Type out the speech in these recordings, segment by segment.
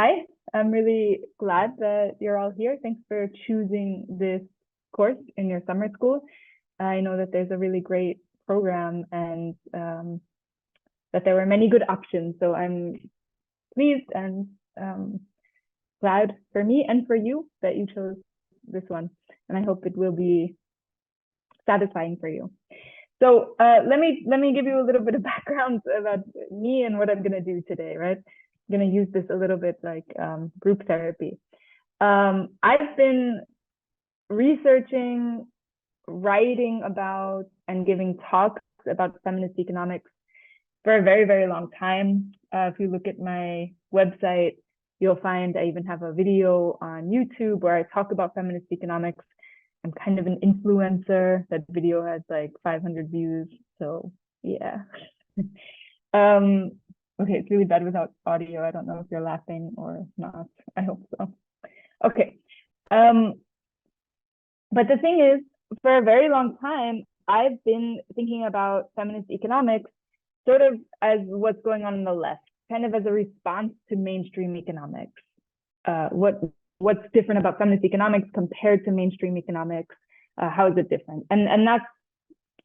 Hi, I'm really glad that you're all here. Thanks for choosing this course in your summer school. I know that there's a really great program and that there were many good options. So I'm pleased and glad for me and for you that you chose this one. And I hope it will be satisfying for you. So let me give you a little bit of background about me and what I'm going to do today, right? I'm going to use this a little bit like group therapy. I've been researching, writing about, and giving talks about feminist economics for a very, very long time. If you look at my website, you'll find I even have a video on YouTube where I talk about feminist economics. I'm kind of an influencer. That video has like 500 views. So yeah. Okay, it's really bad without audio. I don't know if you're laughing or not. I hope so. Okay. But the thing is, for a very long time, I've been thinking about feminist economics sort of as what's going on the left, kind of as a response to mainstream economics. What's different about feminist economics compared to mainstream economics? How is it different? And that's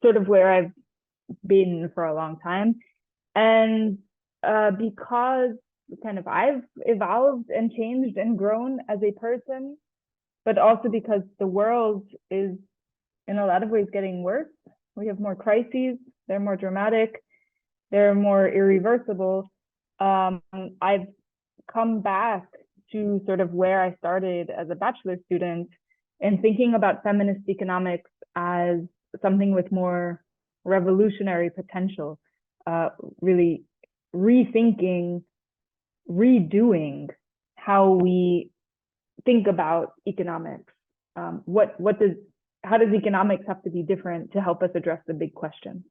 sort of where I've been for a long time. And because kind of I've evolved and changed and grown as a person, but also because the world is in a lot of ways getting worse. We have more crises, they're more dramatic, they're more irreversible. I've come back to sort of where I started as a bachelor student and thinking about feminist economics as something with more revolutionary potential, really rethinking, redoing how we think about economics. How does economics have to be different to help us address the big questions?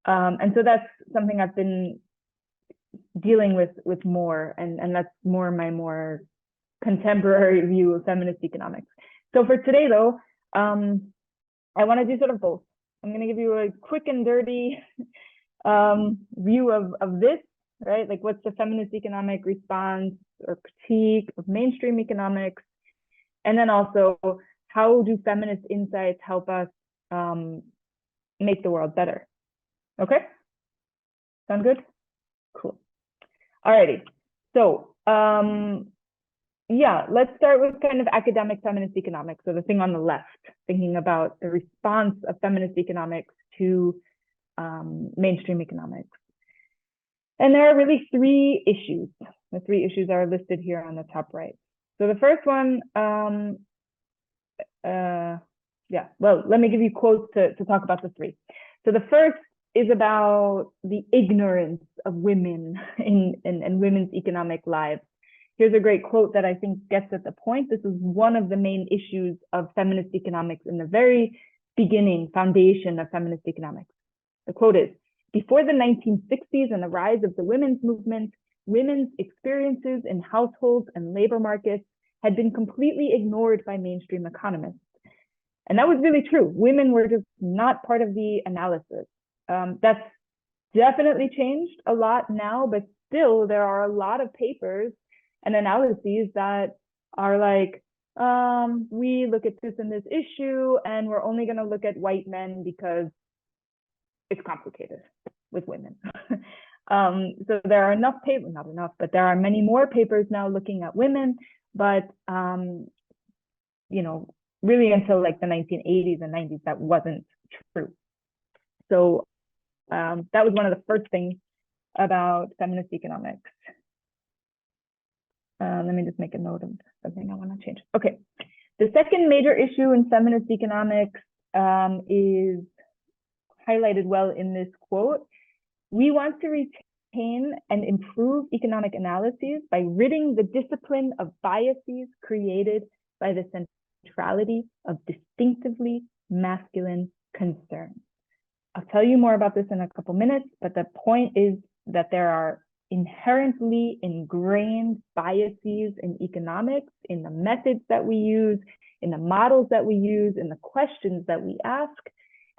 And so that's something I've been dealing with more, and that's my more contemporary view of feminist economics. So for today, though, I want to do sort of both. I'm going to give you a quick and dirty view of this, right? Like, what's the feminist economic response or critique of mainstream economics? And then also, how do feminist insights help us make the world better? Okay? Sound good? Cool. Alrighty. So, yeah, let's start with kind of academic feminist economics. So the thing on the left, thinking about the response of feminist economics to mainstream economics. And there are really three issues. The three issues are listed here on the top right. So the first one, let me give you quotes to talk about the three. So the first is about the ignorance of women in women's economic lives. Here's a great quote that I think gets at the point. This is one of the main issues of feminist economics in the very beginning, foundation of feminist economics. The quote is, "Before the 1960s and the rise of the women's movement, women's experiences in households and labor markets had been completely ignored by mainstream economists." And that was really true. Women were just not part of the analysis. That's definitely changed a lot now, but still there are a lot of papers and analyses that are like, we look at this and this issue, and we're only going to look at white men because it's complicated with women. So there are enough papers, not enough, but there are many more papers now looking at women, but really until like the 1980s and 90s, that wasn't true. So that was one of the first things about feminist economics. Let me just make a note of something I want to change. Okay, the second major issue in feminist economics is highlighted well in this quote. "We want to retain and improve economic analyses by ridding the discipline of biases created by the centrality of distinctively masculine concerns." I'll tell you more about this in a couple minutes, but the point is that there are inherently ingrained biases in economics, in the methods that we use, in the models that we use, in the questions that we ask,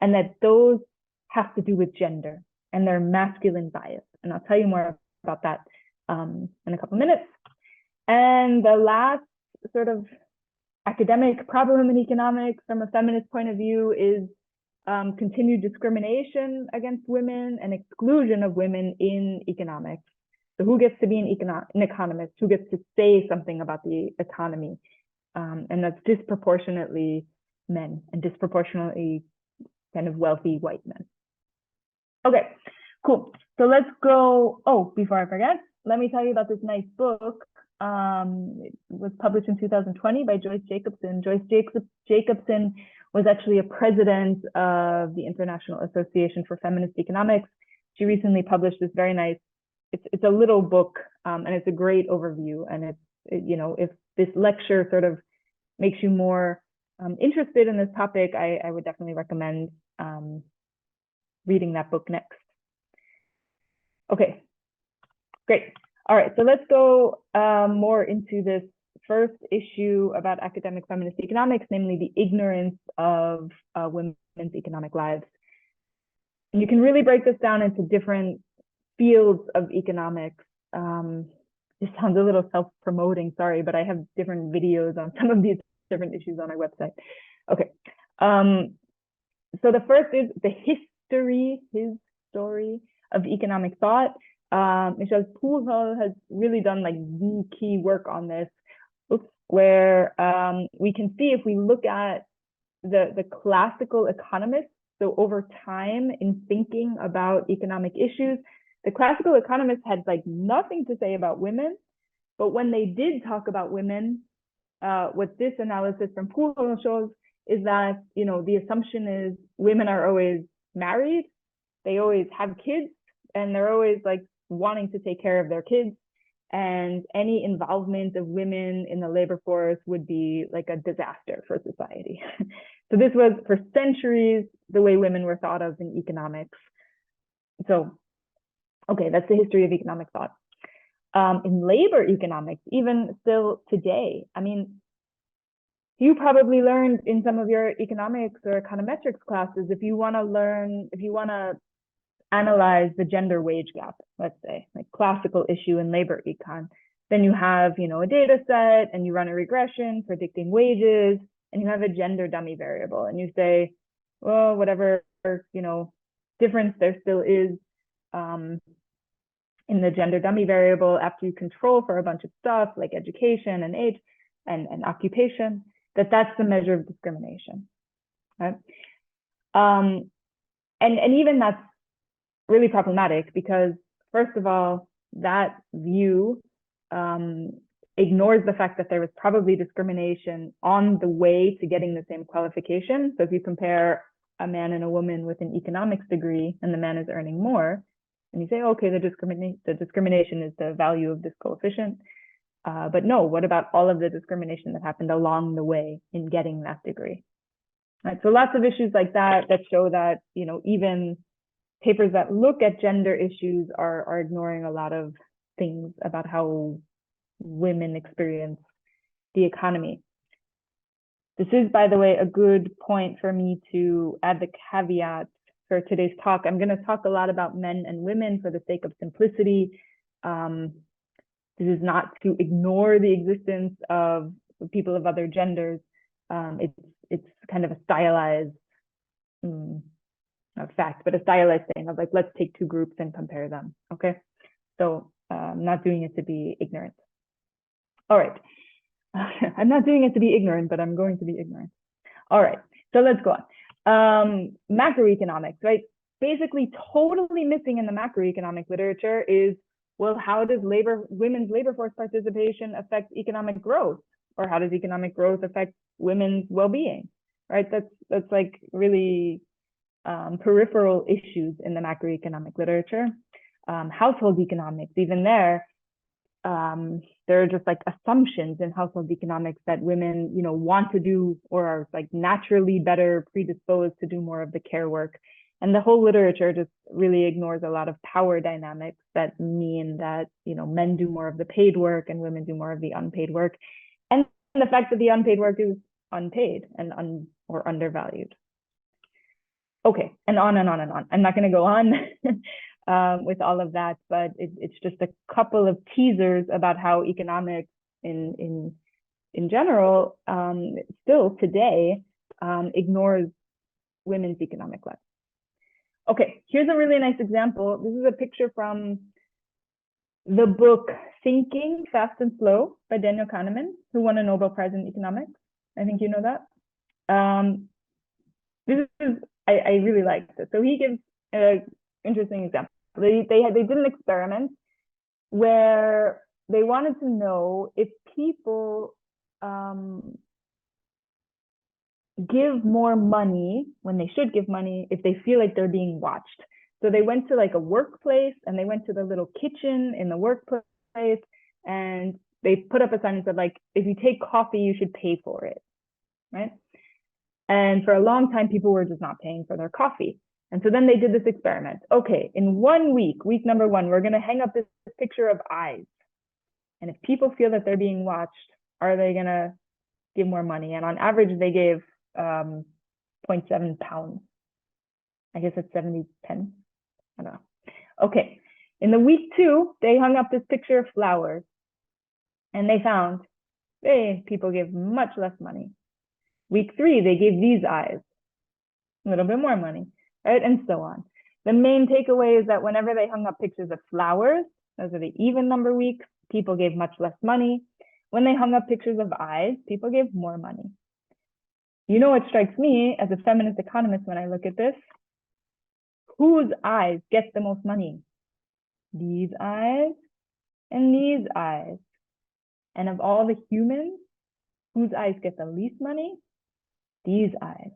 and that those have to do with gender and their masculine bias. And I'll tell you more about that in a couple minutes. And the last sort of academic problem in economics from a feminist point of view is continued discrimination against women and exclusion of women in economics. So who gets to be an economist? Who gets to say something about the economy? And that's disproportionately men and disproportionately kind of wealthy white men. Okay, cool. So let's go. Oh, before I forget, let me tell you about this nice book. It was published in 2020 by Joyce Jacobson. Joyce Jacobson was actually a president of the International Association for Feminist Economics. She recently published this very nice, it's a little book, and it's a great overview. And it's, if this lecture sort of makes you more interested in this topic, I would definitely recommend reading that book next. Okay, great. All right, so let's go more into this first issue about academic feminist economics, namely the ignorance of women's economic lives. And you can really break this down into different fields of economics. This sounds a little self-promoting, sorry, but I have different videos on some of these different issues on our website. Okay, so the first is the his story of economic thought. Michel Prof has really done like the key work on this, where we can see if we look at the classical economists, so over time in thinking about economic issues, the classical economists had like nothing to say about women, but when they did talk about women, what this analysis from Prof shows is that, the assumption is women are always married, they always have kids, and they're always like wanting to take care of their kids, and any involvement of women in the labor force would be like a disaster for society. So this was for centuries the way women were thought of in economics. So, okay, that's the history of economic thought. In labor economics, even still today, I mean, you probably learned in some of your economics or econometrics classes, if you want to analyze the gender wage gap, let's say, like classical issue in labor econ, then you have, a data set and you run a regression predicting wages, and you have a gender dummy variable, and you say, well, whatever, difference there still is in the gender dummy variable after you control for a bunch of stuff like education and age and occupation, that's the measure of discrimination, right? And even that's really problematic because, first of all, that view ignores the fact that there was probably discrimination on the way to getting the same qualification. So if you compare a man and a woman with an economics degree and the man is earning more, and you say, okay, the discrimination is the value of this coefficient. But no, what about all of the discrimination that happened along the way in getting that degree? Right, so lots of issues like that show that, even papers that look at gender issues are ignoring a lot of things about how women experience the economy. This is, by the way, a good point for me to add the caveat for today's talk. I'm going to talk a lot about men and women for the sake of simplicity. This is not to ignore the existence of people of other genders. It's kind of a stylized fact, but a stylized thing of like, let's take two groups and compare them. Okay, so I'm not doing it to be ignorant. All right, I'm not doing it to be ignorant, but I'm going to be ignorant. All right, so let's go on. Macroeconomics, right? Basically, totally missing in the macroeconomic literature is, well, how does women's labor force participation affect economic growth, or how does economic growth affect women's well-being? Right? That's like really peripheral issues in the macroeconomic literature. Household economics, even there are just like assumptions in household economics that women, want to do or are like naturally better predisposed to do more of the care work. And the whole literature just really ignores a lot of power dynamics that mean that, men do more of the paid work and women do more of the unpaid work. And the fact that the unpaid work is unpaid and or undervalued. Okay, and on and on and on. I'm not going to go on with all of that, but it's just a couple of teasers about how economics in general, still today ignores women's economic lives. Okay, here's a really nice example. This is a picture from the book Thinking Fast and Slow by Daniel Kahneman, who won a Nobel Prize in economics. I think you know that. This is, I really like this. So he gives an interesting example. They did an experiment where they wanted to know if people give more money when they should give money if they feel like they're being watched. So they went to like a workplace and they went to the little kitchen in the workplace and they put up a sign that said, like, if you take coffee, you should pay for it, right? And for a long time, people were just not paying for their coffee. And so then they did this experiment. Okay, in 1 week, week number 1, we're going to hang up this picture of eyes. And if people feel that they're being watched, are they going to give more money? And on average, they gave 0.7 pounds. I guess it's 70 pence. I don't know. Okay, in the week 2, they hung up this picture of flowers. And they found, hey, people give much less money. Week 3, they gave these eyes, a little bit more money, right? And so on. The main takeaway is that whenever they hung up pictures of flowers, those are the even number weeks, people gave much less money. When they hung up pictures of eyes, people gave more money. You know what strikes me as a feminist economist when I look at this? Whose eyes get the most money? These eyes and these eyes. And of all the humans, whose eyes get the least money? These eyes.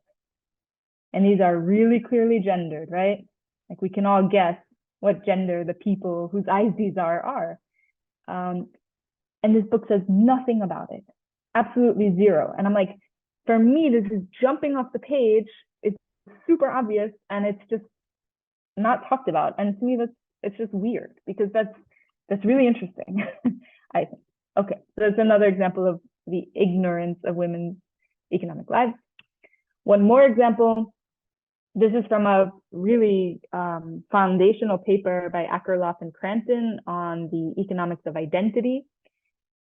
And these are really clearly gendered, right? Like we can all guess what gender the people whose eyes these are. And this book says nothing about it, absolutely zero. And I'm like, for me, this is jumping off the page. It's super obvious and it's just not talked about. And to me, it's just weird because that's really interesting, I think. Okay, so that's another example of the ignorance of women's economic lives. One more example. This is from a really foundational paper by Akerlof and Kranton on the economics of identity.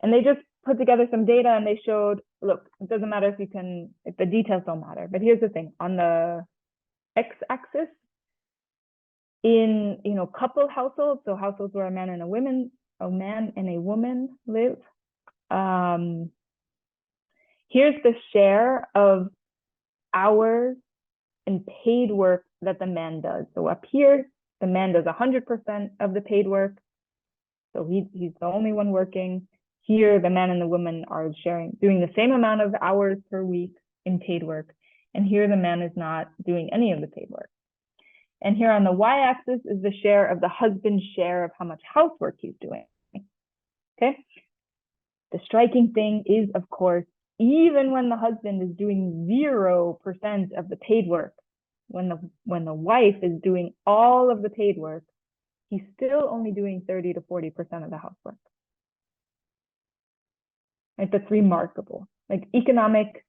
And they just put together some data and they showed, look, it doesn't matter if the details don't matter, but here's the thing. On the x-axis, in couple households, so households where a man and a woman live, here's the share of hours and paid work that the man does. So up here, the man does 100% of the paid work. So he's the only one working. Here, the man and the woman are doing the same amount of hours per week in paid work. And here, the man is not doing any of the paid work. And here on the y-axis is the share of the husband's share of how much housework he's doing. Okay. The striking thing is, of course, even when the husband is doing 0% of the paid work, when the wife is doing all of the paid work, he's still only doing 30 to 40% of the housework. Right? That's remarkable. Like economic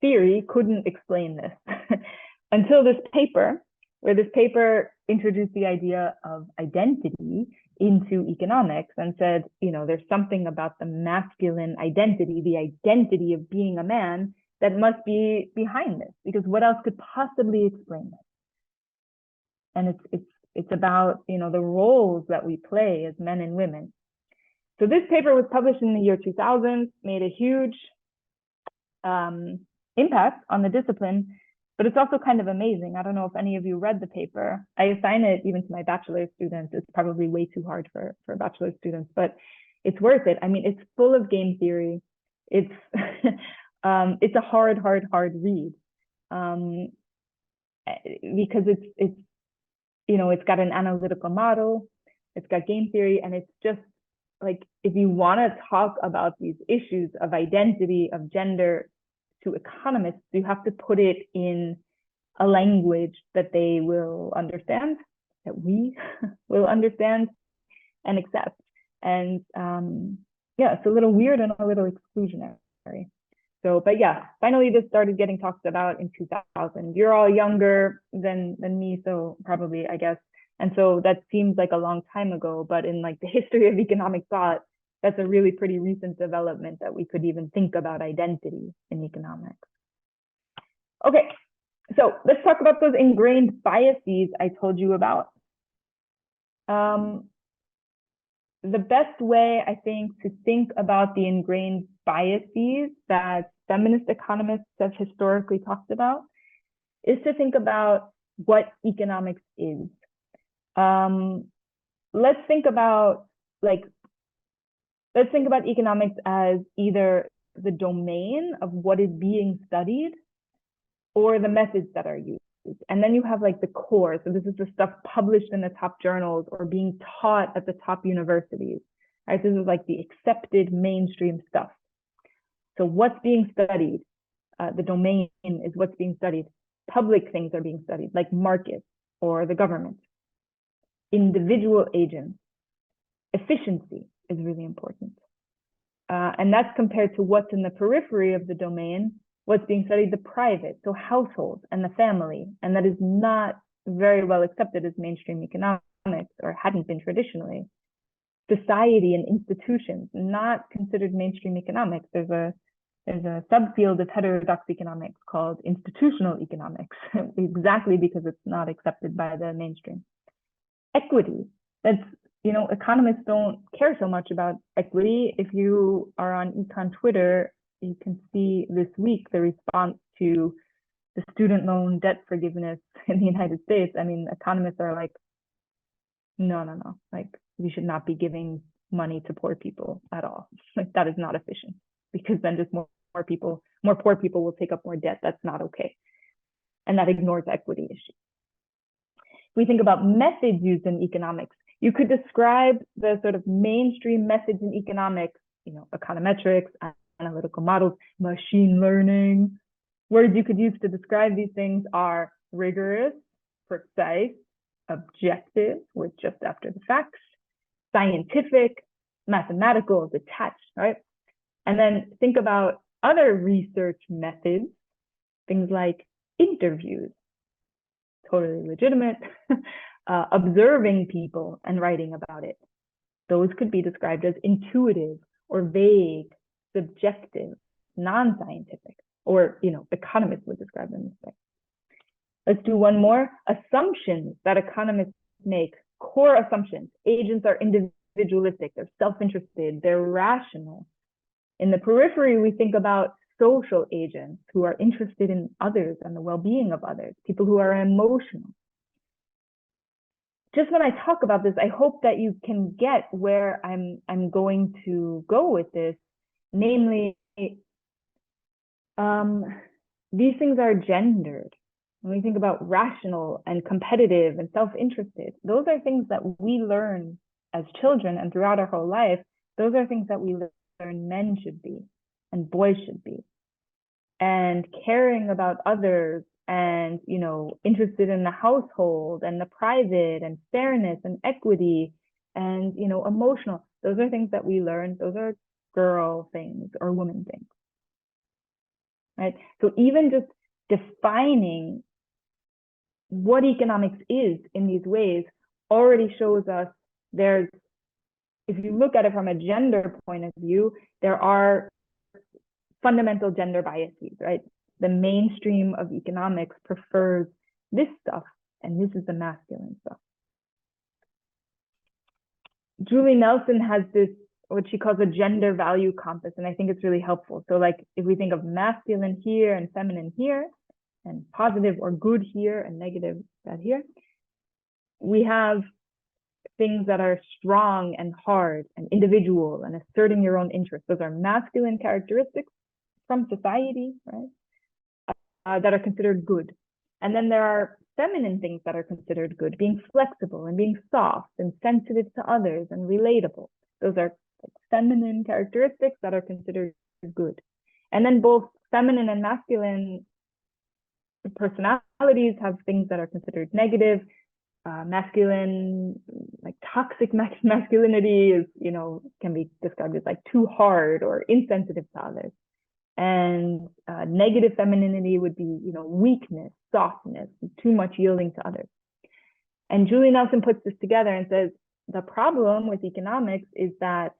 theory couldn't explain this until this paper, where this paper introduced the idea of identity into economics and said, there's something about the masculine identity, the identity of being a man, that must be behind this, because what else could possibly explain this? And it's about, the roles that we play as men and women. So this paper was published in the year 2000, made a huge impact on the discipline, but it's also kind of amazing. I don't know if any of you read the paper. I assign it even to my bachelor students. It's probably way too hard for bachelor students, but it's worth it. I mean, it's full of game theory. It's it's a hard read because it's got an analytical model, it's got game theory, and it's just like, if you want to talk about these issues of identity, of gender to economists, you have to put it in a language that they will understand, that we will understand and accept. And it's a little weird and a little exclusionary. So, but yeah, finally this started getting talked about in 2000. You're all younger than me, so probably, I guess. And so that seems like a long time ago, but in like the history of economic thought, that's a really pretty recent development that we could even think about identity in economics. Okay, so let's talk about those ingrained biases I told you about. The best way, I think, to think about the ingrained biases that feminist economists have historically talked about is to think about what economics is. Let's think about economics as either the domain of what is being studied or the methods that are used. And then you have like the core. So this is the stuff published in the top journals or being taught at the top universities. Right? This is like the accepted mainstream stuff. So what's being studied? The domain is what's being studied. Public things are being studied, like markets or the government. Individual agents. Efficiency is really important. And that's compared to what's in the periphery of the domain, what's being studied, the private, so household and the family. And that is not very well accepted as mainstream economics, or hadn't been traditionally. Society and institutions, not considered mainstream economics. There's a subfield of heterodox economics called institutional economics, exactly because it's not accepted by the mainstream. Equity, that's, economists don't care so much about equity. If you are on econ Twitter, you can see this week the response to the student loan debt forgiveness in the United States. I mean, economists are like, no, like we should not be giving money to poor people at all. Like that is not efficient, because then just more poor people will take up more debt. That's not okay. And that ignores equity issues. We think about methods used in economics. You could describe the sort of mainstream methods in economics, econometrics, analytical models, machine learning. Words you could use to describe these things are rigorous, precise, objective, we're just after the facts, scientific, mathematical, detached, right? And then think about other research methods, things like interviews, totally legitimate, observing people and writing about it. Those could be described as intuitive or vague, subjective, non-scientific, or, economists would describe them this way. Let's do one more. Assumptions that economists make, core assumptions. Agents are individualistic, they're self-interested, they're rational. In the periphery, we think about social agents who are interested in others and the well-being of others, people who are emotional. Just when I talk about this, I hope that you can get where I'm going to go with this. Namely, these things are gendered. When we think about rational and competitive and self-interested, those are things that we learn as children and throughout our whole life. Those are things that we learn men should be and boys should be. And caring about others and, interested in the household and the private and fairness and equity and, emotional. Those are things that we learn. Those are girl things or woman things, right? So even just defining what economics is in these ways already shows us if you look at it from a gender point of view, there are fundamental gender biases, right? The mainstream of economics prefers this stuff, and this is the masculine stuff. Julie Nelson has this, what she calls a gender value compass, and I think it's really helpful. So like if we think of masculine here and feminine here, and positive or good here and negative bad here, we have things that are strong and hard and individual and asserting your own interests. Those are masculine characteristics from society, right? That are considered good. And then there are feminine things that are considered good, being flexible and being soft and sensitive to others and relatable. Those are feminine characteristics that are considered good. And then both feminine and masculine personalities have things that are considered negative. Masculine, like toxic masculinity is, can be described as like too hard or insensitive to others. And negative femininity would be, weakness, softness, too much yielding to others. And Julie Nelson puts this together and says, the problem with economics is that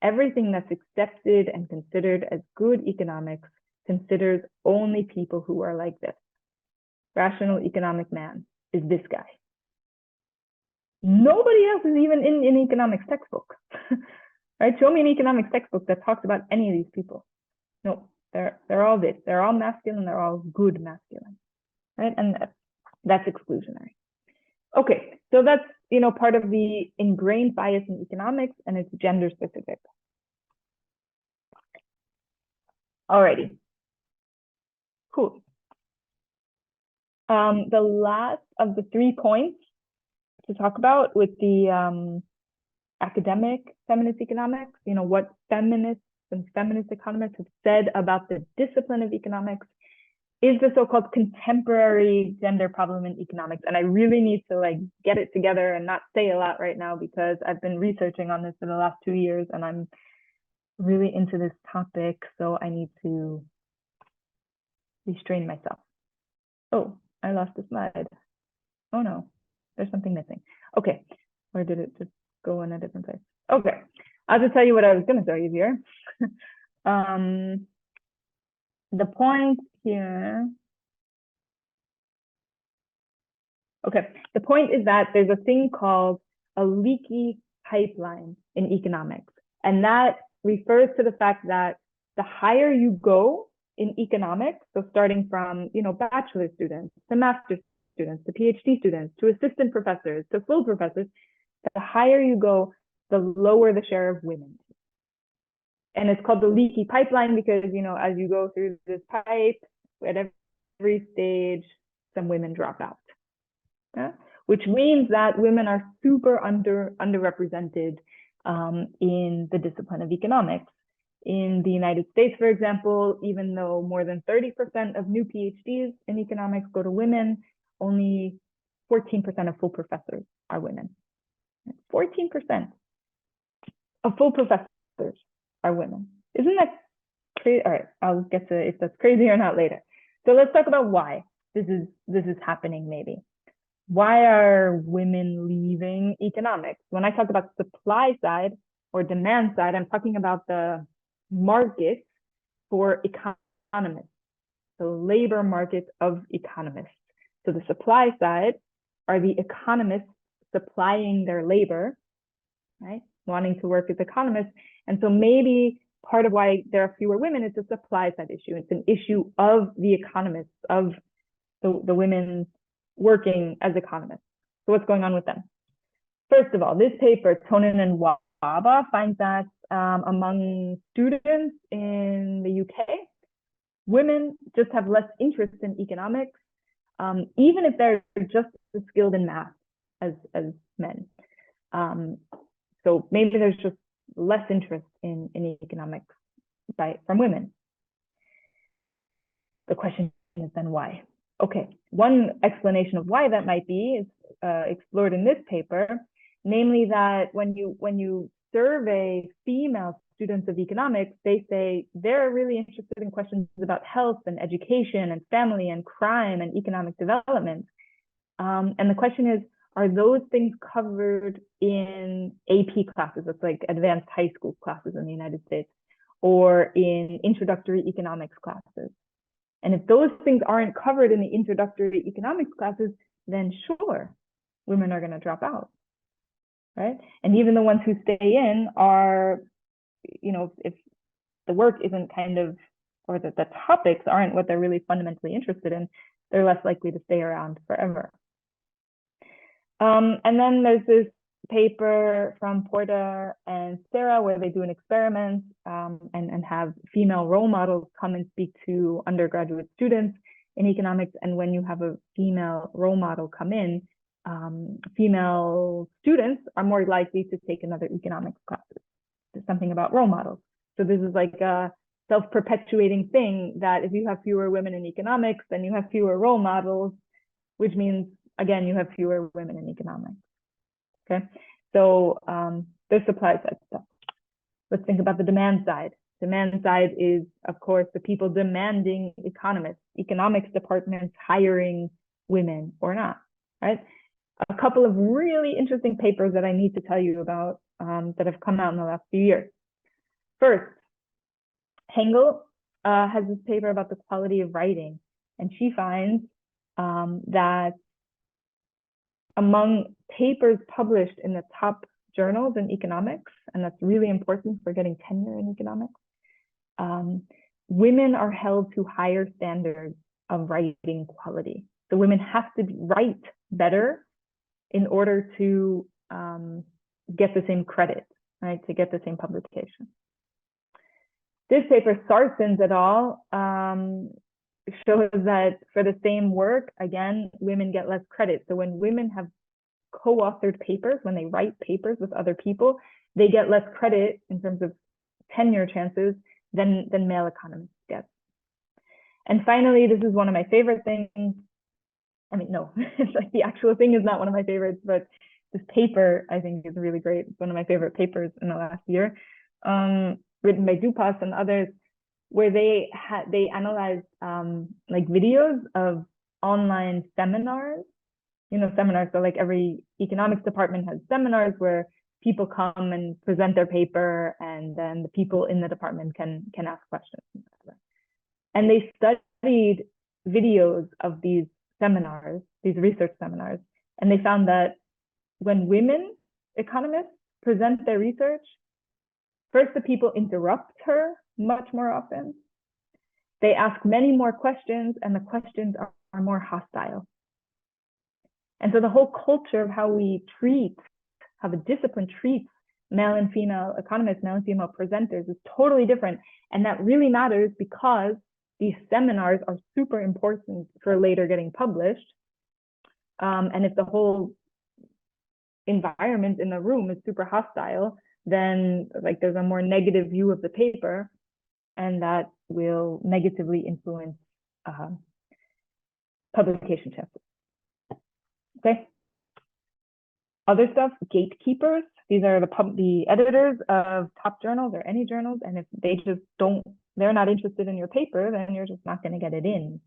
Everything that's accepted and considered as good economics considers only people who are like this. Rational economic man is this guy. Nobody else is even in an economics textbook. Right? Show me an economics textbook that talks about any of these people. No, they're all this. They're all masculine. They're all good masculine. Right? And that's exclusionary. Okay, so that's part of the ingrained bias in economics, and it's gender specific. Alrighty, cool. The last of the 3 points to talk about with the academic feminist economics, what feminists and feminist economists have said about the discipline of economics, is the so-called contemporary gender problem in economics. And I really need to get it together and not say a lot right now, because I've been researching on this for the last 2 years and I'm really into this topic. So I need to restrain myself. Oh, I lost the slide. Oh no, there's something missing. Okay, where did it just go in a different place? Okay, I'll just tell you what I was going to tell you here. The point here. Okay, the point is that there's a thing called a leaky pipeline in economics. And that refers to the fact that the higher you go in economics, so starting from, bachelor students to master's students to PhD students to assistant professors to full professors, the higher you go, the lower the share of women. And it's called the leaky pipeline because, as you go through this pipe, at every stage, some women drop out. Yeah? Which means that women are super underrepresented in the discipline of economics. In the United States, for example, even though more than 30% of new PhDs in economics go to women, only 14% of full professors are women. 14% of full professors are women. Isn't that crazy? All right, I'll get to if that's crazy or not later. So let's talk about why this is happening maybe. Why are women leaving economics? When I talk about supply side or demand side, I'm talking about the market for economists, the labor market of economists. So the supply side are the economists supplying their labor, right? Wanting to work as economists. And so maybe part of why there are fewer women is a supply side issue. It's an issue of the economists, of the women working as economists. So what's going on with them? First of all, this paper, Tonen and Waba, finds that among students in the UK, women just have less interest in economics, even if they're just as skilled in math as men. So maybe there's just less interest in economics from women. The question is then why? Okay, one explanation of why that might be is explored in this paper, namely that when you survey female students of economics, they say they're really interested in questions about health and education and family and crime and economic development. And the question is, are those things covered in AP classes? That's like advanced high school classes in the United States, or in introductory economics classes. And if those things aren't covered in the introductory economics classes, then sure, women are going to drop out, right? And even the ones who stay in are, if the work isn't or that the topics aren't what they're really fundamentally interested in, they're less likely to stay around forever. And then there's this paper from Porter and Sarah where they do an experiment and have female role models come and speak to undergraduate students in economics. And when you have a female role model come in, female students are more likely to take another economics classes. There's something about role models. So this is like a self-perpetuating thing that if you have fewer women in economics, then you have fewer role models, which means, again, you have fewer women in economics. Okay, so there's supply side stuff. Let's think about the demand side. Demand side is, of course, the people demanding economists, economics departments hiring women or not, right? A couple of really interesting papers that I need to tell you about that have come out in the last few years. First, Hengel has this paper about the quality of writing, and she finds that among papers published in the top journals in economics, and that's really important for getting tenure in economics, women are held to higher standards of writing quality. So women have to write better in order to get the same credit, right? To get the same publication. This paper, Sarsens et al., shows that for the same work, again, women get less credit. So when women have co-authored papers, when they write papers with other people, they get less credit in terms of tenure chances than male economists get. And finally, this is one of my favorite things. I mean, no, it's like the actual thing is not one of my favorites, but this paper I think is really great. It's one of my favorite papers in the last year, written by Dupas and others, where they analyzed like videos of online seminars. Seminars. So like every economics department has seminars where people come and present their paper, and then the people in the department can ask questions. And they studied videos of these seminars, these research seminars, and they found that when women economists present their research, first the people interrupt her much more often. They ask many more questions, and the questions are more hostile. And so the whole culture of how we treat, how the discipline treats male and female economists, male and female presenters is totally different. And that really matters because these seminars are super important for later getting published. And if the whole environment in the room is super hostile, then like there's a more negative view of the paper, and that will negatively influence publication chances. Okay. Other stuff, gatekeepers. These are the editors of top journals or any journals, and if they just they're not interested in your paper, then you're just not going to get it in.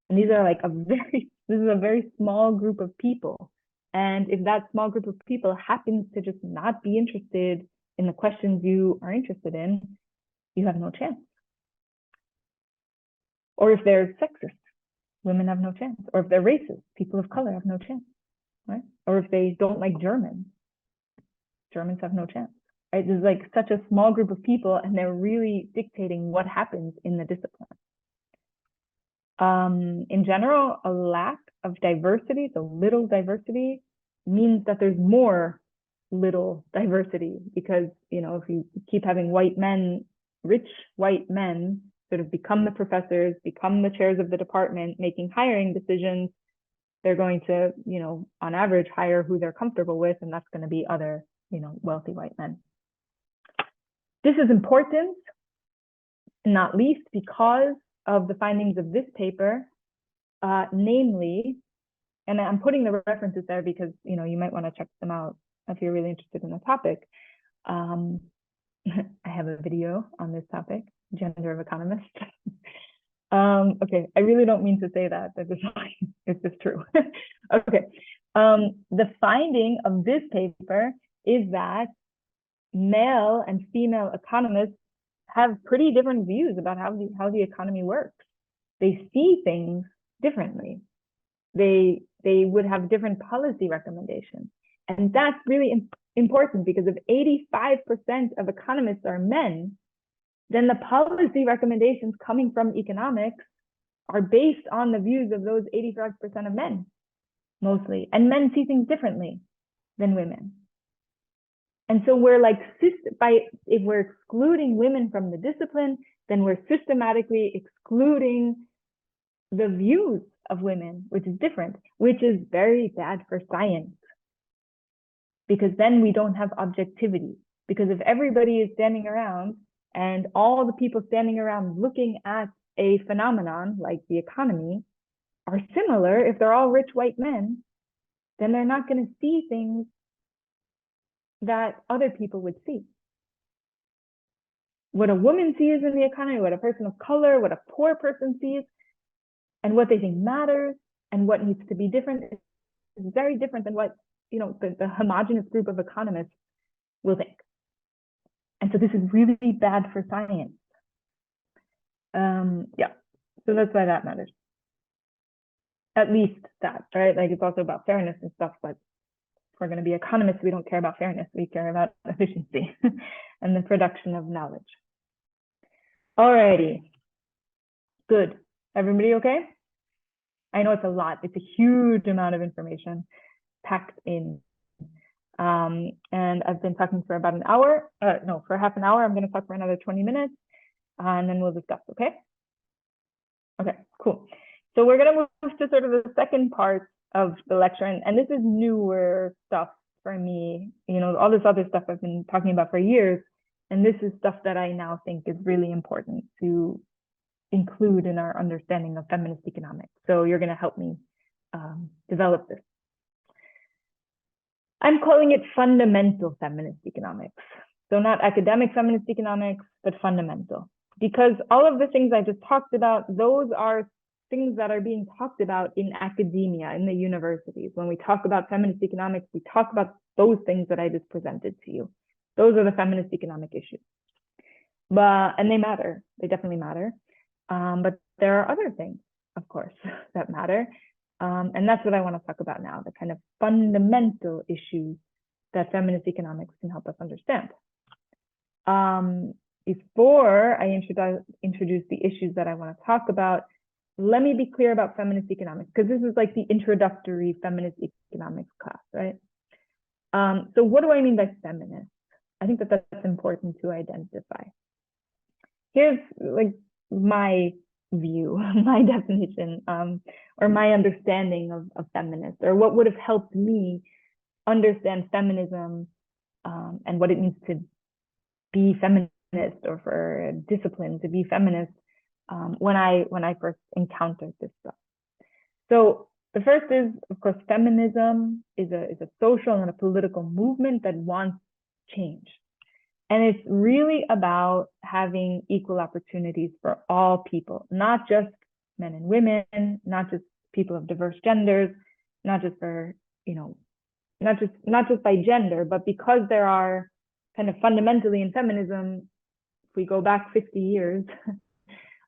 And these are like this is a very small group of people. And if that small group of people happens to just not be interested in the questions you are interested in, you have no chance. Or if they're sexist, women have no chance. Or if they're racist, people of color have no chance, right? Or if they don't like Germans have no chance, right? There's like such a small group of people, and they're really dictating what happens in the discipline. In general, a lack of diversity, so little diversity, means that there's more little diversity, because if you keep having white men, rich white men, sort of become the professors, become the chairs of the department, making hiring decisions, they're going to, on average, hire who they're comfortable with, and that's going to be other, wealthy white men. This is important, not least because of the findings of this paper, namely, and I'm putting the references there because, you might want to check them out if you're really interested in the topic. I have a video on this topic, gender of economists. Okay, I really don't mean to say that. It's just true. Okay, the finding of this paper is that male and female economists have pretty different views about how the economy works. They see things differently. They would have different policy recommendations. And that's really important, because if 85% of economists are men, then the policy recommendations coming from economics are based on the views of those 85% of men, mostly. And men see things differently than women. And so we're like, if we're excluding women from the discipline, then we're systematically excluding the views of women, which is different, which is very bad for science. Because then we don't have objectivity. Because if everybody is standing around and all the people standing around looking at a phenomenon like the economy are similar, if they're all rich white men, then they're not going to see things that other people would see. What a woman sees in the economy, what a person of color, what a poor person sees, and what they think matters, and what needs to be different is very different than what the homogenous group of economists will think. And so this is really bad for science. Yeah, so that's why that matters. At least that, right? Like, it's also about fairness and stuff, but if we're going to be economists, we don't care about fairness. We care about efficiency and the production of knowledge. Alrighty, good. Everybody okay? I know it's a lot. It's a huge amount of information packed in. And I've been talking for about an hour. No, for half an hour. I'm going to talk for another 20 minutes, and then we'll discuss, okay? Okay, cool. So we're going to move to sort of the second part of the lecture, and this is newer stuff for me. You know, all this other stuff I've been talking about for years, and this is stuff that I now think is really important to include in our understanding of feminist economics. So you're going to help me develop this. I'm calling it fundamental feminist economics. So not academic feminist economics, but fundamental. Because all of the things I just talked about, those are things that are being talked about in academia, in the universities. When we talk about feminist economics, we talk about those things that I just presented to you. Those are the feminist economic issues. And they matter, they definitely matter. But there are other things, of course, that matter. And that's what I want to talk about now, the kind of fundamental issues that feminist economics can help us understand. Before I introduce the issues that I want to talk about, let me be clear about feminist economics, because this is like the introductory feminist economics class, right? So what do I mean by feminist? I think that that's important to identify. Here's like my view, my definition, or my understanding of feminist, or what would have helped me understand feminism and what it means to be feminist, or for a discipline to be feminist, when I first encountered this stuff. So the first is, of course, feminism is a social and a political movement that wants change. And it's really about having equal opportunities for all people, not just men and women, not just people of diverse genders, not just for, you know, not just by gender, but because there are kind of fundamentally in feminism, if we go back 50 years,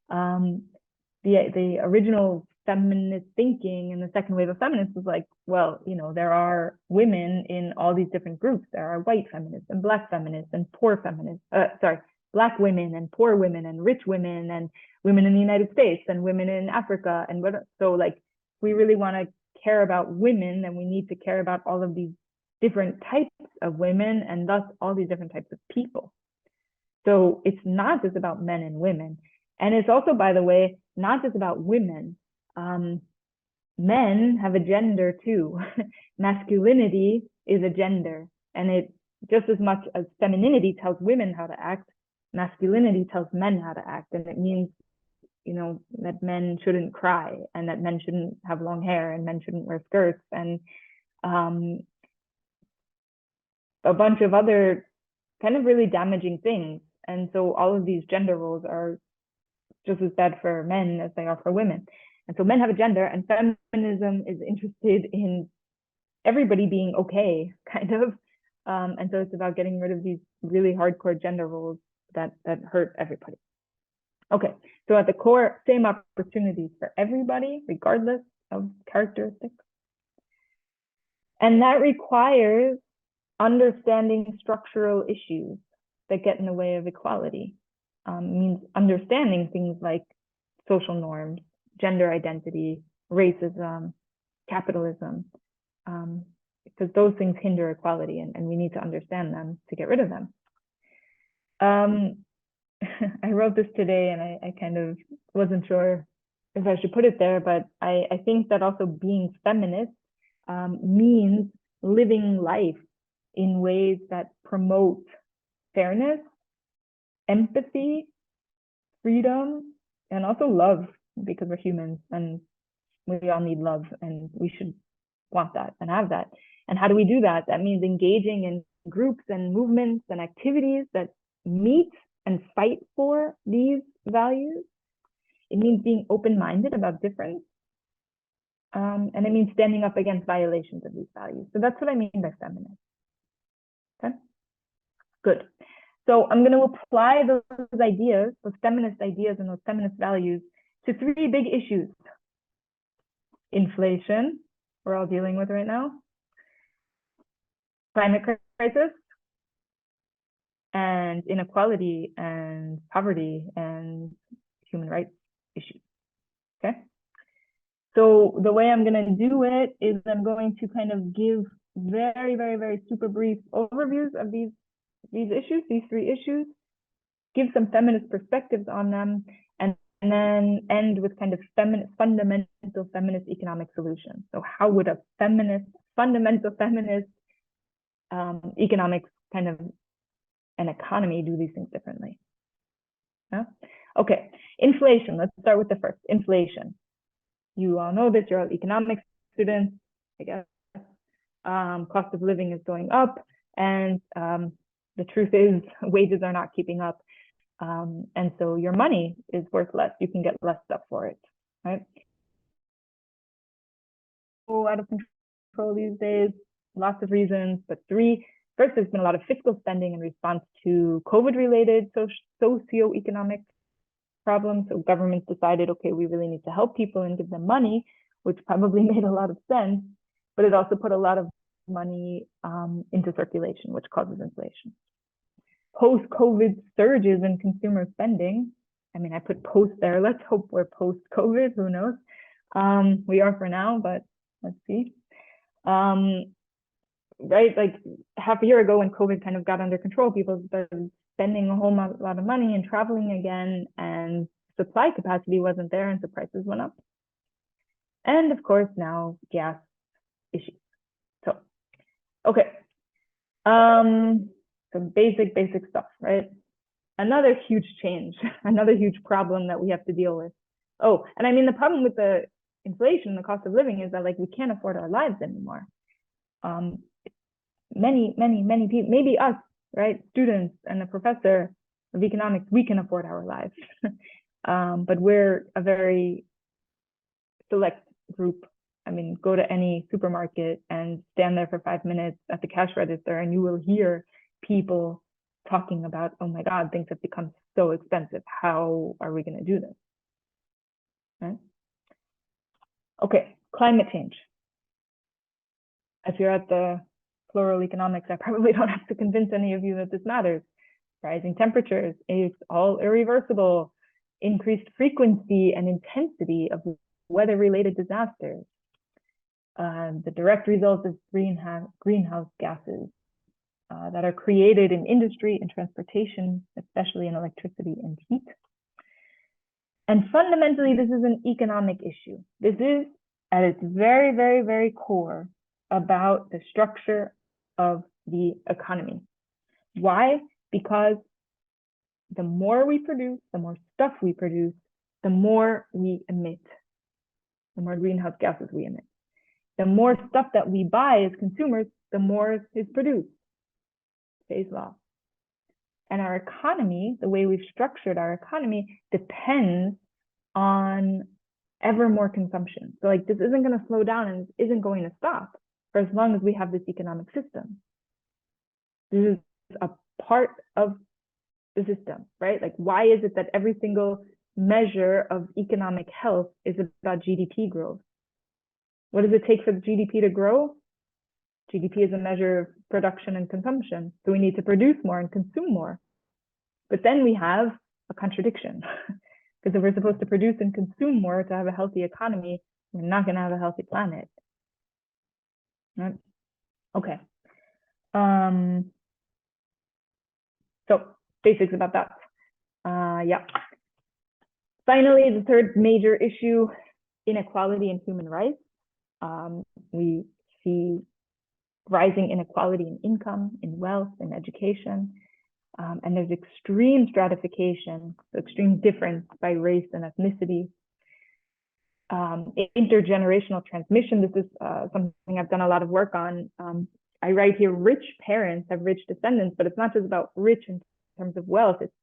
the original feminist thinking and the second wave of feminists was like, well, you know, there are women in all these different groups. There are white feminists and black feminists and poor feminists, black women and poor women and rich women and women in the United States and women in Africa. And so like, we really want to care about women, and we need to care about all of these different types of women, and thus all these different types of people. So it's not just about men and women. And it's also, by the way, not just about women. Men have a gender too. Masculinity is a gender, and it just as much as femininity tells women how to act, masculinity tells men how to act. And it means, you know, that men shouldn't cry, and that men shouldn't have long hair, and men shouldn't wear skirts, and a bunch of other kind of really damaging things. And so all of these gender roles are just as bad for men as they are for women. And so men have a gender, and feminism is interested in everybody being okay, kind of. And so it's about getting rid of these really hardcore gender roles that hurt everybody. Okay, so at the core, same opportunities for everybody, regardless of characteristics. And that requires understanding structural issues that get in the way of equality. Means understanding things like social norms, gender identity, racism, capitalism, because those things hinder equality, and we need to understand them to get rid of them. I wrote this today, and I kind of wasn't sure if I should put it there, but I think that also being feminist means living life in ways that promote fairness, empathy, freedom, and also love, because we're humans and we all need love, and we should want that and have that. And how do we do that? That means engaging in groups and movements and activities that meet and fight for these values. It means being open-minded about difference. And it means standing up against violations of these values. So that's what I mean by feminist. Okay, good. So I'm going to apply those ideas, those feminist ideas and those feminist values to three big issues. Inflation, we're all dealing with right now. Climate crisis, and inequality and poverty and human rights issues, okay? So the way I'm gonna do it is I'm going to kind of give very, very, very super brief overviews of these issues, these three issues, give some feminist perspectives on them, and then end with kind of fundamental feminist economic solutions. So how would a fundamental feminist economics kind of an economy do these things differently? Yeah? Okay, inflation. Let's start with the first, inflation. You all know this, you're all economics students, I guess. Cost of living is going up, and the truth is wages are not keeping up. And so your money is worth less. You can get less stuff for it, right? So out of control these days, lots of reasons, but first, there's been a lot of fiscal spending in response to COVID-related socioeconomic problems. So governments decided, okay, we really need to help people and give them money, which probably made a lot of sense, but it also put a lot of money into circulation, which causes inflation. Post-COVID surges in consumer spending. I mean, I put post there. Let's hope we're post-COVID. Who knows? We are for now, but let's see. Right, like half a year ago when COVID kind of got under control, people started spending a whole lot of money and traveling again, and supply capacity wasn't there, and so prices went up. And of course, now gas issues. So, okay. So basic stuff, right? Another huge change, another huge problem that we have to deal with. Oh, and I mean, the problem with the inflation, the cost of living, is that like we can't afford our lives anymore. Many people, maybe us, right? Students and a professor of economics, we can afford our lives. But we're a very select group. I mean, go to any supermarket and stand there for 5 minutes at the cash register, and you will hear people talking about, oh my God, things have become so expensive. How are we going to do this? Right? Okay, climate change. If you're at the Plural Economics, I probably don't have to convince any of you that this matters. Rising temperatures, it's all irreversible. Increased frequency and intensity of weather-related disasters. The direct result is greenhouse gases that are created in industry and transportation, especially in electricity and heat. And fundamentally, this is an economic issue. This is, at its very, very, very core, about the structure of the economy. Why? Because the more we produce, the more stuff we produce, the more we emit, the more greenhouse gases we emit. The more stuff that we buy as consumers, the more is produced. Bayes' law. And our economy, the way we've structured our economy, depends on ever more consumption. So like this isn't going to slow down and this isn't going to stop for as long as we have this economic system. This is a part of the system, right? Like why is it that every single measure of economic health is about GDP growth? What does it take for the GDP to grow? GDP is a measure of production and consumption. So we need to produce more and consume more. But then we have a contradiction. Because if we're supposed to produce and consume more to have a healthy economy, we're not going to have a healthy planet. Right? Okay. So basics about that. Yeah. Finally, the third major issue, inequality in human rights. We see rising inequality in income, in wealth, in education. And there's extreme stratification, so extreme difference by race and ethnicity. Intergenerational transmission, this is something I've done a lot of work on. I write here, rich parents have rich descendants, but it's not just about rich in terms of wealth. It's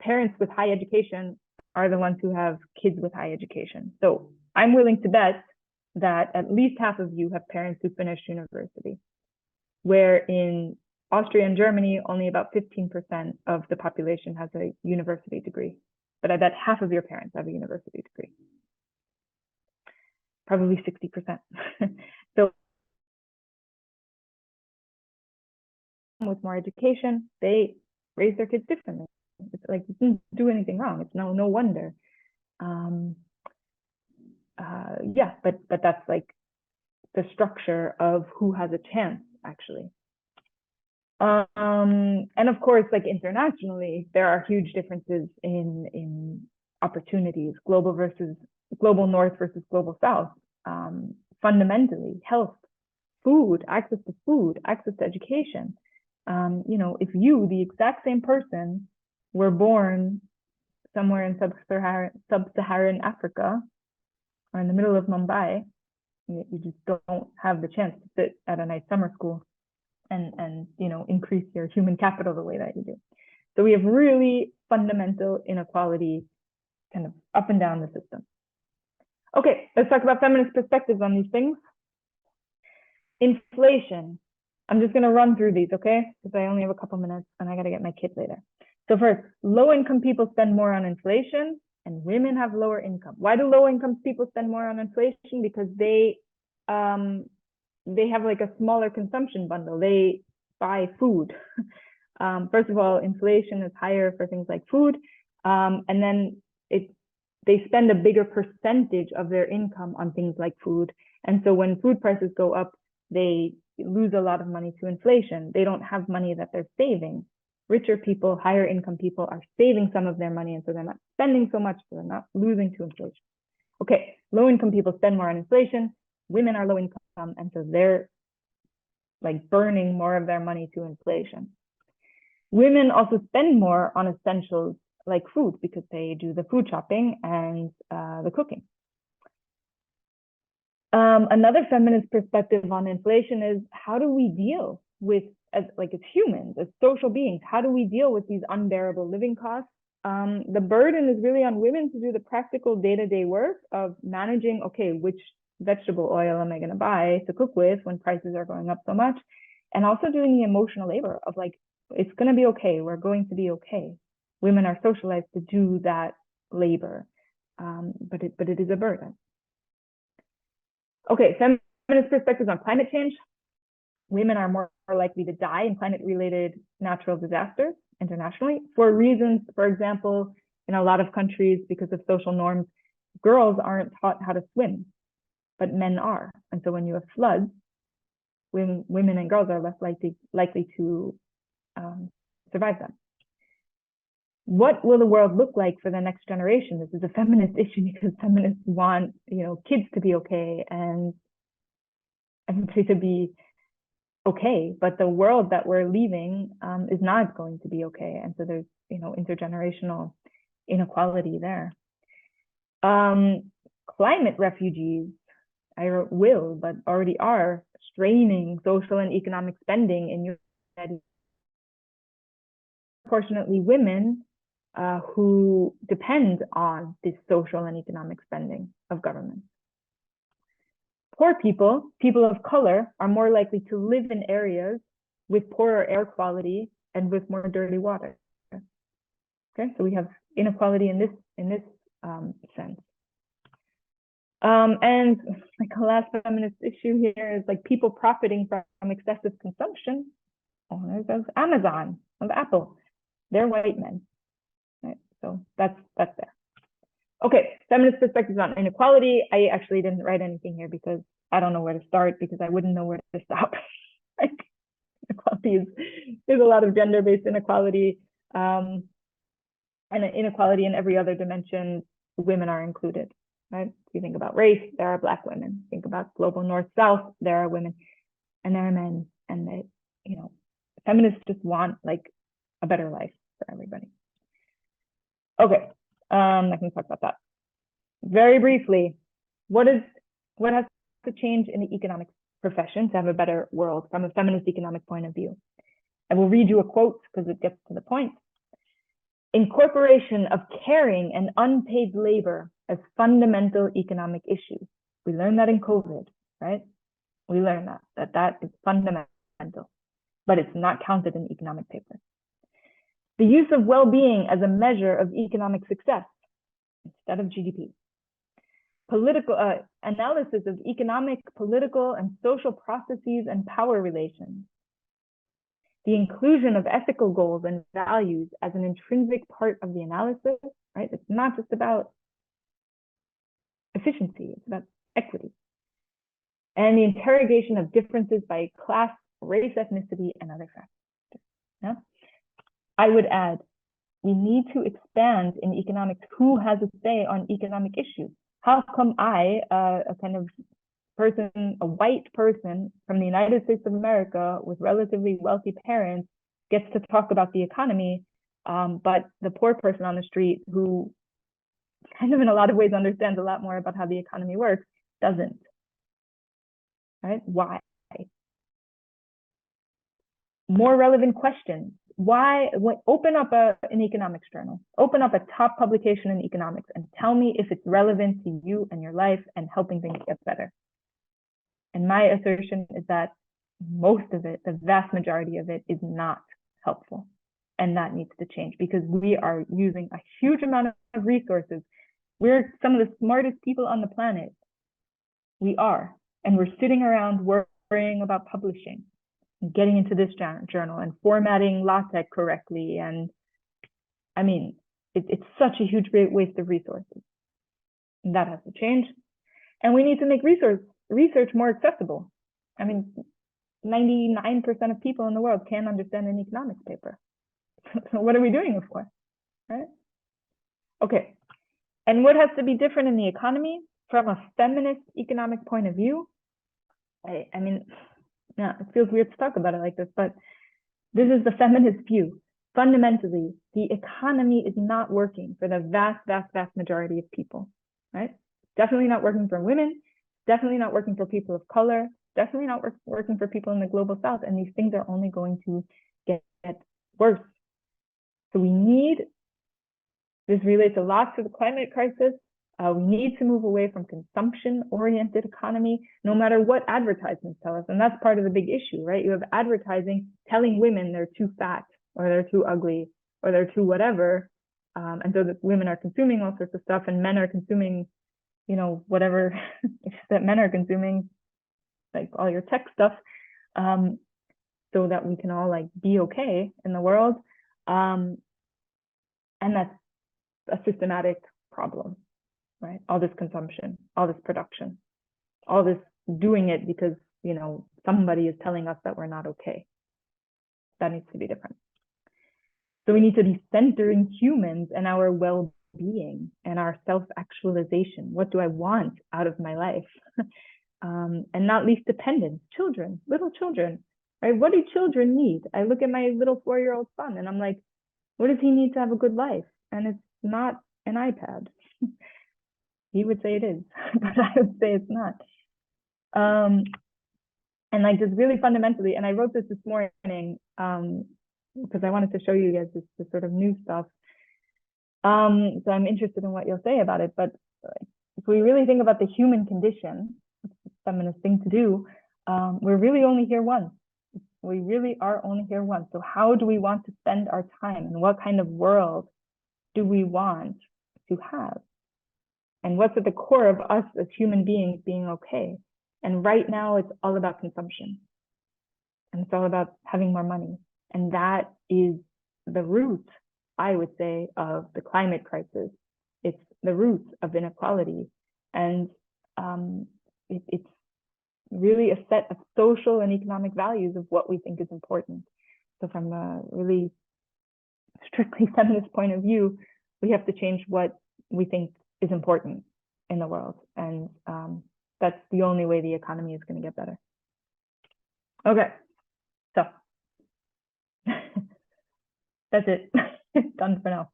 parents with high education are the ones who have kids with high education. So I'm willing to bet that at least half of you have parents who finished university, where in Austria and Germany, only about 15% of the population has a university degree. But I bet half of your parents have a university degree. Probably 60%. So with more education, they raise their kids differently. It's like you didn't do anything wrong. It's no wonder. Yeah, but that's like the structure of who has a chance, actually. And of course, like internationally, there are huge differences in opportunities, global north versus global south. Fundamentally, health, food, access to education. You know, if you, the exact same person, were born somewhere in sub-Saharan Africa or in the middle of Mumbai, you just don't have the chance to sit at a nice summer school and you know, increase your human capital the way that you do. So we have really fundamental inequality kind of up and down the system. Okay, let's talk about feminist perspectives on these things. Inflation. I'm just going to run through these, okay? Because I only have a couple minutes and I got to get my kid later. So first, low-income people spend more on inflation and women have lower income. Why do low-income people spend more on inflation? Because they have like a smaller consumption bundle. They buy food. First of all, inflation is higher for things like food. And then they spend a bigger percentage of their income on things like food. And so when food prices go up, they lose a lot of money to inflation. They don't have money that they're saving. Richer people, higher income people are saving some of their money, and so they're not spending so much, so they're not losing to inflation. Okay, low income people spend more on inflation. Women are low income, and so they're like burning more of their money to inflation. Women also spend more on essentials like food because they do the food shopping and the cooking. Another feminist perspective on inflation is, how do we deal with, as humans, as social beings, how do we deal with these unbearable living costs? The burden is really on women to do the practical day-to-day work of managing, okay, which vegetable oil am I going to buy to cook with when prices are going up so much? And also doing the emotional labor of like, it's going to be okay, we're going to be okay. Women are socialized to do that labor, but it is a burden. Okay, feminist perspectives on climate change. Women are more likely to die in climate-related natural disasters internationally for reasons, for example, in a lot of countries, because of social norms, girls aren't taught how to swim, but men are. And so when you have floods, women and girls are less likely to survive them. What will the world look like for the next generation? This is a feminist issue because feminists want, kids to be okay and everybody to be okay, but the world that we're leaving is not going to be okay. And so there's, intergenerational inequality there. Climate refugees, but already are straining social and economic spending in United States. Unfortunately, women who depend on this social and economic spending of government. Poor people, people of color, are more likely to live in areas with poorer air quality and with more dirty water. Okay, so we have inequality in this sense. And like the last feminist issue here is like people profiting from excessive consumption. Owners of Amazon, of Apple, they're white men. Right? So that's there. Okay, feminist perspectives on inequality. I actually didn't write anything here because I don't know where to start, because I wouldn't know where to stop. Like, inequality there's a lot of gender-based inequality, and inequality in every other dimension. Women are included, right? If you think about race, there are Black women. Think about global north-south, there are women, and there are men, and they, feminists just want like a better life for everybody. Okay. I can talk about that very briefly. What has to change in the economic profession to have a better world from a feminist economic point of view? I will read you a quote because it gets to the point. Incorporation of caring and unpaid labor as fundamental economic issues. We learned that in COVID, right? We learned that is fundamental. but it's not counted in economic papers. The use of well-being as a measure of economic success instead of GDP. Political analysis of economic, political, and social processes and power relations. The inclusion of ethical goals and values as an intrinsic part of the analysis, right? It's not just about efficiency, it's about equity. And the interrogation of differences by class, race, ethnicity, and other factors. Yeah? I would add, we need to expand in economics who has a say on economic issues. How come I, a kind of person, a white person from the United States of America with relatively wealthy parents gets to talk about the economy, but the poor person on the street who kind of in a lot of ways understands a lot more about how the economy works doesn't, right? Why? More relevant questions. Why? Open up an economics journal, open up a top publication in economics and tell me if it's relevant to you and your life and helping things get better. And my assertion is that most of it, the vast majority of it, is not helpful. And that needs to change because we are using a huge amount of resources. We're some of the smartest people on the planet. We are. And we're sitting around worrying about publishing, and getting into this journal and formatting LaTeX correctly. And I mean, it's such a huge waste of resources. And that has to change. And we need to make research more accessible. I mean, 99% of people in the world can't understand an economics paper. So what are we doing it for, right? Okay, and what has to be different in the economy from a feminist economic point of view? I mean, yeah, it feels weird to talk about it like this, but this is the feminist view. Fundamentally, the economy is not working for the vast, vast, vast majority of people, right? Definitely not working for women, definitely not working for people of color, definitely not working for people in the global south, and these things are only going to get worse. So we need, this relates a lot to the climate crisis. We need to move away from consumption-oriented economy, no matter what advertisements tell us. And that's part of the big issue, right? You have advertising telling women they're too fat, or they're too ugly, or they're too whatever. And so that women are consuming all sorts of stuff, and men are consuming, you know, whatever that men are consuming, like all your tech stuff, so that we can all like be okay in the world. And that's a systematic problem, right? All this consumption, all this production, all this doing it because, you know, somebody is telling us that we're not okay. That needs to be different. So we need to be centering humans and our well-being and our self-actualization. What do I want out of my life? And not least dependence, children, little children, right? What do children need? I look at my little 4-year-old son and I'm like, what does he need to have a good life? And it's not an iPad. He would say it is, but I would say it's not. And like just really fundamentally, and I wrote this morning because I wanted to show you guys this sort of new stuff. So I'm interested in what you'll say about it. But if we really think about the human condition, it's a feminist thing to do, we're really only here once. We really are only here once. So how do we want to spend our time, and what kind of world do we want to have? And what's at the core of us as human beings being okay? And right now it's all about consumption. And it's all about having more money. And that is the root, I would say, of the climate crisis. It's the root of inequality. And it's really a set of social and economic values of what we think is important. So from a really strictly feminist point of view, we have to change what we think is important in the world. And that's the only way the economy is going to get better. Okay, so that's it. Done for now.